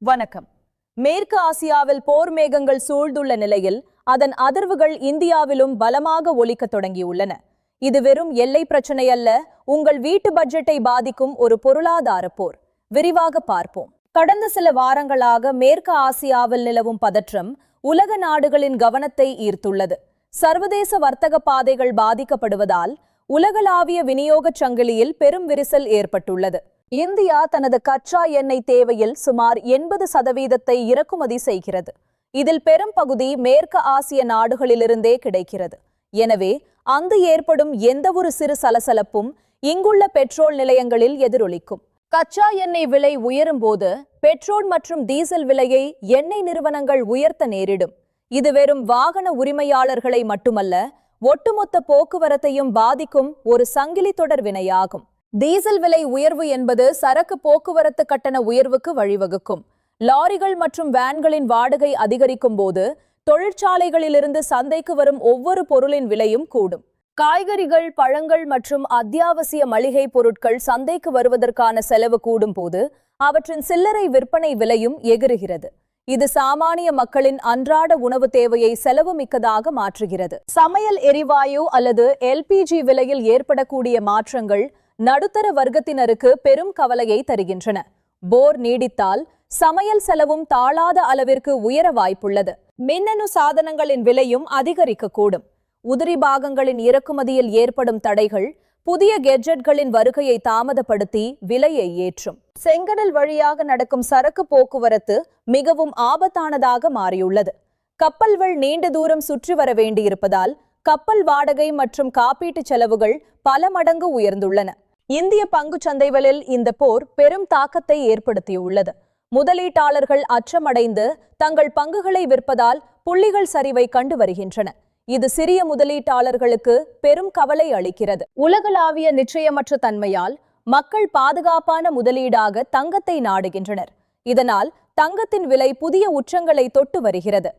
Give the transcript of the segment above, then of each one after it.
வணக்கம். மேற்கு ஆசியாவில் போர் மேகங்கள் சூழ்ந்துள்ள நிலையில் அதன் அதிர்வுகள் இந்தியாவிலும் பலமாக ஒலிக்கத் தொடங்கியுள்ளன. இது வெறும் எல்லை பிரச்சனை அல்ல, உங்கள் வீட்டு பட்ஜெட்டை பாதிக்கும் ஒரு பொருளாதார போர். விரிவாக பார்ப்போம். கடந்த சில வாரங்களாக மேற்கு ஆசியாவில் நிலவும் பதற்றம் உலக நாடுகளின் கவனத்தை ஈர்த்துள்ளது. சர்வதேச வர்த்தக பாதைகள் பாதிக்கப்படுவதால் உலகளாவிய விநியோகச் சங்கிலியில் பெரும் விரிசல் ஏற்பட்டுள்ளது. இந்தியா தனது கச்சா எண்ணெய் தேவையில் சுமார் 80% இறக்குமதி செய்கிறது. இதில் பெரும் பகுதி மேற்கு ஆசிய நாடுகளிலிருந்தே கிடைக்கிறது. எனவே அங்கு ஏற்படும் எந்தவொரு சிறு சலசலப்பும் இங்குள்ள பெட்ரோல் நிலையங்களில் எதிரொலிக்கும். கச்சா எண்ணெய் விலை உயரும் போது பெட்ரோல் மற்றும் டீசல் விலையை எண்ணெய் நிறுவனங்கள் உயர்த்த நேரிடும். இது வெறும் வாகன உரிமையாளர்களை மட்டுமல்ல, ஒட்டுமொத்த போக்குவரத்தையும் பாதிக்கும் ஒரு சங்கிலி தொடர் வினையாகும். டீசல் விலை உயர்வு என்பது சரக்கு போக்குவரத்து கட்டண உயர்வுக்கு வழிவகுக்கும். லாரிகள் மற்றும் வேன்களின் வாடகை அதிகரிக்கும் போது தொழிற்சாலைகளிலிருந்து சந்தைக்கு வரும் ஒவ்வொரு பொருளின் விலையும் கூடும். காய்கறிகள், பழங்கள் மற்றும் அத்தியாவசிய மளிகை பொருட்கள் சந்தைக்கு வருவதற்கான செலவு கூடும் போது அவற்றின் சில்லறை விற்பனை விலையும் எகிறுகிறது. இது சாமானிய மக்களின் அன்றாட உணவு தேவையை செலவு மிக்கதாக மாற்றுகிறது. சமையல் எரிவாயு அல்லது LPG விலையில் ஏற்படக்கூடிய மாற்றங்கள் நடுத்தர வர்க்கத்தினருக்கு பெரும் கவலையை தருகின்றன. போர் நீடித்தால் சமையல் செலவும் தாழாத அளவிற்கு உயர வாய்ப்புள்ளது. மின்னணு சாதனங்களின் விலையும் அதிகரிக்கக்கூடும். உதிரி பாகங்களின் இறக்குமதியில் ஏற்படும் தடைகள் புதிய கெட்ஜெட்களின் வருகையை தாமதப்படுத்தி விலையை ஏற்றும். செங்கடல் வழியாக நடக்கும் சரக்கு போக்குவரத்து மிகவும் ஆபத்தானதாக மாறியுள்ளது. கப்பல்கள் நீண்ட தூரம் சுற்றி வர வேண்டியிருப்பதால் கப்பல் வாடகை மற்றும் காப்பீட்டு செலவுகள் பல மடங்கு உயர்ந்துள்ளன. இந்திய பங்குச் சந்தைகளில் இந்த போர் பெரும் தாக்கத்தை ஏற்படுத்தியுள்ளது. முதலீட்டாளர்கள் அச்சமடைந்து தங்கள் பங்குகளை விற்பதால் புள்ளிகள் சரிவை கண்டு வருகின்றன. இது சிறிய முதலீட்டாளர்களுக்கு பெரும் கவலை அளிக்கிறது. உலகளாவிய நிச்சயமற்ற தன்மையால் மக்கள் பாதுகாப்பான முதலீடாக தங்கத்தை நாடுகின்றனர். இதனால் தங்கத்தின் விலை புதிய உச்சங்களை தொட்டு வருகிறது.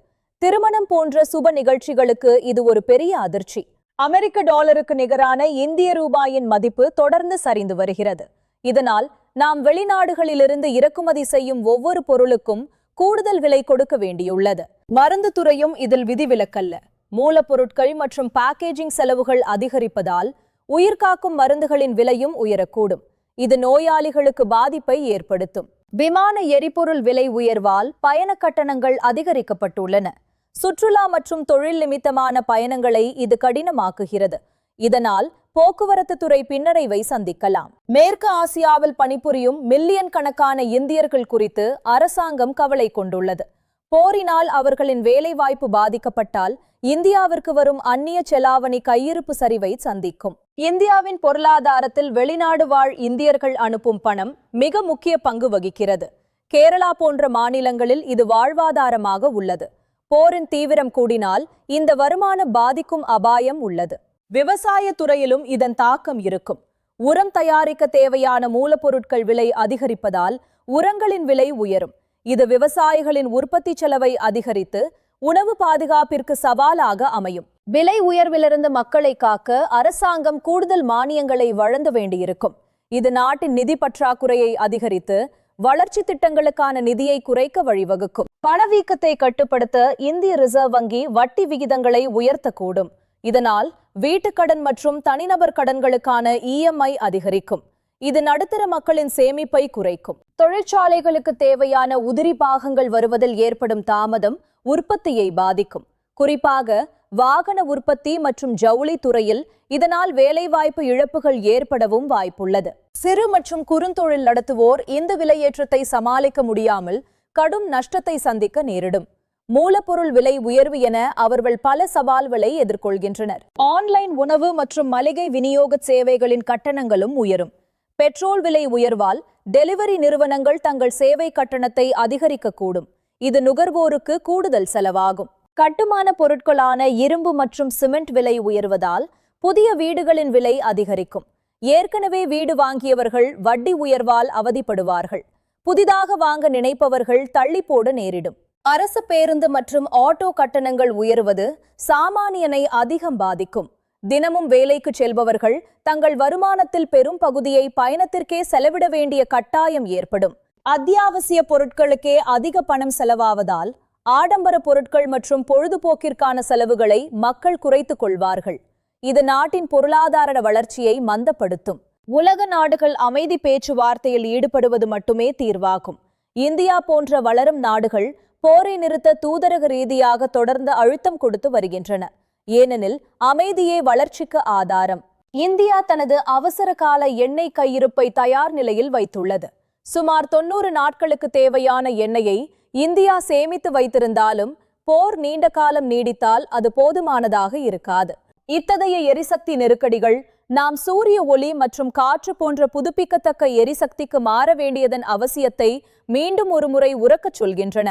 திருமணம் போன்ற சுப நிகழ்ச்சிகளுக்கு இது ஒரு பெரிய அதிர்ச்சி. அமெரிக்க டாலருக்கு நிகரான இந்திய ரூபாயின் மதிப்பு தொடர்ந்து சரிந்து வருகிறது. இதனால் நாம் வெளிநாடுகளிலிருந்து இறக்குமதி செய்யும் ஒவ்வொரு பொருளுக்கும் கூடுதல் விலை கொடுக்க வேண்டியுள்ளது. மருந்து துறையும் இதில் விதிவிலக்கல்ல. மூலப்பொருட்கள் மற்றும் பேக்கேஜிங் செலவுகள் அதிகரிப்பதால் உயிர்காக்கும் மருந்துகளின் விலையும் உயரக்கூடும். இது நோயாளிகளுக்கு பாதிப்பை ஏற்படுத்தும். விமான எரிபொருள் விலை உயர்வால் பயண கட்டணங்கள் அதிகரிக்கப்பட்டுள்ளன. சுற்றுலா மற்றும் தொழில் நிமித்தமான பயணங்களை இது கடினமாக்குகிறது. இதனால் போக்குவரத்து துறை பின்னடைவை சந்திக்கலாம். மேற்கு ஆசியாவில் பணிபுரியும் மில்லியன் கணக்கான இந்தியர்கள் குறித்து அரசாங்கம் கவலை கொண்டுள்ளது. போரினால் அவர்களின் வேலைவாய்ப்பு பாதிக்கப்பட்டால் இந்தியாவிற்கு வரும் அந்நிய செலாவணி கையிருப்பு சரிவை சந்திக்கும். இந்தியாவின் பொருளாதாரத்தில் வெளிநாடு வாழ் இந்தியர்கள் அனுப்பும் பணம் மிக முக்கிய பங்கு வகிக்கிறது. கேரளா போன்ற மாநிலங்களில் இது வாழ்வாதாரமாக உள்ளது. போரின் தீவிரம் கூடினால் இந்த வருமானம் பாதிக்கும் அபாயம் உள்ளது. விவசாய துறையிலும் இதன் தாக்கம் இருக்கும். உரம் தயாரிக்க தேவையான மூலப்பொருட்கள் விலை அதிகரிப்பதால் உரங்களின் விலை உயரும். இது விவசாயிகளின் உற்பத்தி செலவை அதிகரித்து உணவு பாதுகாப்பிற்கு சவாலாக அமையும். விலை உயர்விலிருந்து மக்களை காக்க அரசாங்கம் கூடுதல் மானியங்களை வழங்க வேண்டியிருக்கும். இது நாட்டின் நிதி பற்றாக்குறையை அதிகரித்து வளர்ச்சி திட்டங்களுக்கான நிதியை குறைக்க வழிவகுக்கும். பணவீக்கத்தை கட்டுப்படுத்த இந்திய ரிசர்வ் வங்கி வட்டி விகிதங்களை உயர்த்தக்கூடும். இதனால் வீட்டுக்கடன் மற்றும் தனிநபர் கடன்களுக்கான EMI அதிகரிக்கும். இது நடுத்தர மக்களின் சேமிப்பை குறைக்கும். தொழிற்சாலைகளுக்கு தேவையான உதிரி பாகங்கள் வருவதில் ஏற்படும் தாமதம் உற்பத்தியை பாதிக்கும். குறிப்பாக வாகன உற்பத்தி மற்றும் ஜவுளி துறையில் இதனால் வேலைவாய்ப்பு இழப்புகள் ஏற்படவும் வாய்ப்புள்ளது. சிறு மற்றும் குறுந்தொழில் நடத்துவோர் இந்த விலையேற்றத்தை சமாளிக்க முடியாமல் கடும் நஷ்டத்தை சந்திக்க நேரிடும். மூலப்பொருள் விலை உயர்வு என அவர்கள் பல சவால்களை எதிர்கொள்கின்றனர். ஆன்லைன் உணவு மற்றும் மளிகை விநியோக சேவைகளின் கட்டணங்களும் உயரும். பெட்ரோல் விலை உயர்வால் டெலிவரி நிறுவனங்கள் தங்கள் சேவை கட்டணத்தை அதிகரிக்கக்கூடும். இது நுகர்வோருக்கு கூடுதல் செலவாகும். கட்டுமான பொருட்களான இரும்பு மற்றும் சிமெண்ட் விலை உயர்வதால் புதிய வீடுகளின் விலை அதிகரிக்கும். ஏற்கனவே வீடு வாங்கியவர்கள் வட்டி உயர்வால் அவதிப்படுவார்கள். புதிதாக வாங்க நினைப்பவர்கள் தள்ளி போட நேரிடும். அரசு பேருந்து மற்றும் ஆட்டோ கட்டணங்கள் உயர்வது சாமானியனை அதிகம் பாதிக்கும். தினமும் வேலைக்கு செல்பவர்கள் தங்கள் வருமானத்தில் பெரும் பகுதியை பயணத்திற்கே செலவிட வேண்டிய கட்டாயம் ஏற்படும். அத்தியாவசிய பொருட்களுக்கே அதிக பணம் செலவாவதால் ஆடம்பர பொருட்கள் மற்றும் பொழுதுபோக்கிற்கான செலவுகளை மக்கள் குறைத்துக் கொள்வார்கள். இது நாட்டின் பொருளாதார வளர்ச்சியை மந்தப்படுத்தும். உலக நாடுகள் அமைதி பேச்சுவார்த்தையில் ஈடுபடுவது மட்டுமே தீர்வாகும். இந்தியா போன்ற வளரும் நாடுகள் போரை நிறுத்த தூதரக ரீதியாக தொடர்ந்து அழுத்தம் கொடுத்து வருகின்றன. ஏனெனில் அமைதியே வளர்ச்சிக்கு ஆதாரம். இந்தியா தனது அவசர கால எண்ணெய் கையிருப்பை தயார் நிலையில் வைத்துள்ளது. சுமார் 90 நாட்களுக்கு தேவையான எண்ணெயை இந்தியா சேமித்து வைத்திருந்தாலும் போர் நீண்ட காலம் நீடித்தால் அது போதுமானதாக இருக்காது. இத்தகைய எரிசக்தி நெருக்கடிகள் நாம் சூரிய ஒளி மற்றும் காற்று போன்ற புதுப்பிக்கத்தக்க எரிசக்திக்கு மாற வேண்டியதன் அவசியத்தை மீண்டும் ஒருமுறை உரக்கச் சொல்கின்றன.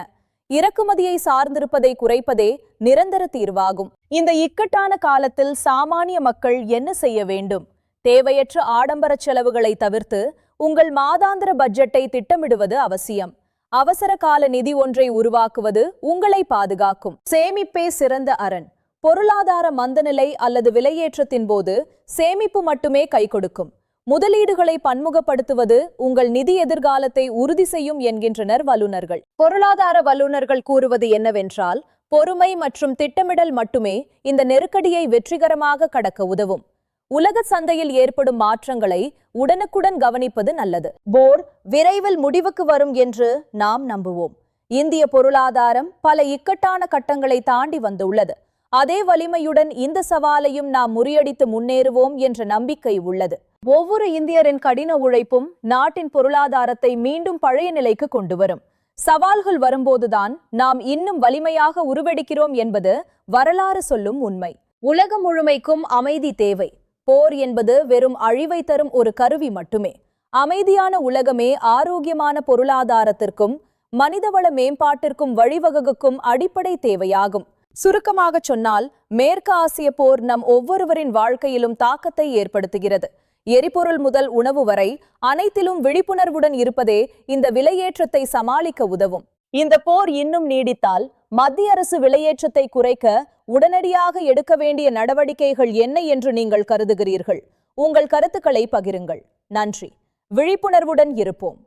இறக்குமதியை சார்ந்திருப்பதை குறைப்பதே நிரந்தர தீர்வாகும். இந்த இக்கட்டான காலத்தில் சாமானிய மக்கள் என்ன செய்ய வேண்டும்? தேவையற்ற ஆடம்பர செலவுகளை தவிர்த்து உங்கள் மாதாந்திர பட்ஜெட்டை திட்டமிடுவது அவசியம். அவசர கால நிதி ஒன்றை உருவாக்குவது உங்களை பாதுகாக்கும். சேமிப்பே சிறந்த அரண். பொருளாதார மந்தநிலை அல்லது விலையேற்றத்தின் போது சேமிப்பு மட்டுமே கை கொடுக்கும். முதலீடுகளை பன்முகப்படுத்துவது உங்கள் நிதி எதிர்காலத்தை உறுதி செய்யும் என்கின்றனர் வல்லுநர்கள். பொருளாதார வல்லுநர்கள் கூறுவது என்னவென்றால், பொறுமை மற்றும் திட்டமிடல் மட்டுமே இந்த நெருக்கடியை வெற்றிகரமாக கடக்க உதவும். உலக சந்தையில் ஏற்படும் மாற்றங்களை உடனுக்குடன் கவனிப்பது நல்லது. போர் விரைவில் முடிவுக்கு வரும் என்று நாம் நம்புவோம். இந்திய பொருளாதாரம் பல இக்கட்டான கட்டங்களை தாண்டி வந்துள்ளது. அதே வலிமையுடன் இந்த சவாலையும் நாம் முறியடித்து முன்னேறுவோம் என்ற நம்பிக்கை உள்ளது. ஒவ்வொரு இந்தியரின் கடின உழைப்பும் நாட்டின் பொருளாதாரத்தை மீண்டும் பழைய நிலைக்கு கொண்டு வரும். சவால்கள் வரும்போதுதான் நாம் இன்னும் வலிமையாக உருவெடுக்கிறோம் என்பது வரலாறு சொல்லும் உண்மை. உலகம் முழுமைக்கும் அமைதி தேவை. போர் என்பது வெறும் அழிவை தரும் ஒரு கருவி மட்டுமே. அமைதியான உலகமே ஆரோக்கியமான பொருளாதாரத்திற்கும் மனிதவள மேம்பாட்டிற்கும் வழிவகுக்கும் அடிப்படை தேவையாகும். சுருக்கமாக சொன்னால், மேற்கு ஆசிய போர் நம் ஒவ்வொருவரின் வாழ்க்கையிலும் தாக்கத்தை ஏற்படுத்துகிறது. எரிபொருள் முதல் உணவு வரை அனைத்திலும் விழிப்புணர்வுடன் இருப்பதே இந்த விலையேற்றத்தை சமாளிக்க உதவும். இந்த போர் இன்னும் நீடித்தால் மத்திய அரசு விலையேற்றத்தை குறைக்க உடனடியாக எடுக்க வேண்டிய நடவடிக்கைகள் என்ன என்று நீங்கள் கருதுகிறீர்கள்? உங்கள் கருத்துக்களை பகிருங்கள். நன்றி. விழிப்புணர்வுடன் இருப்போம்.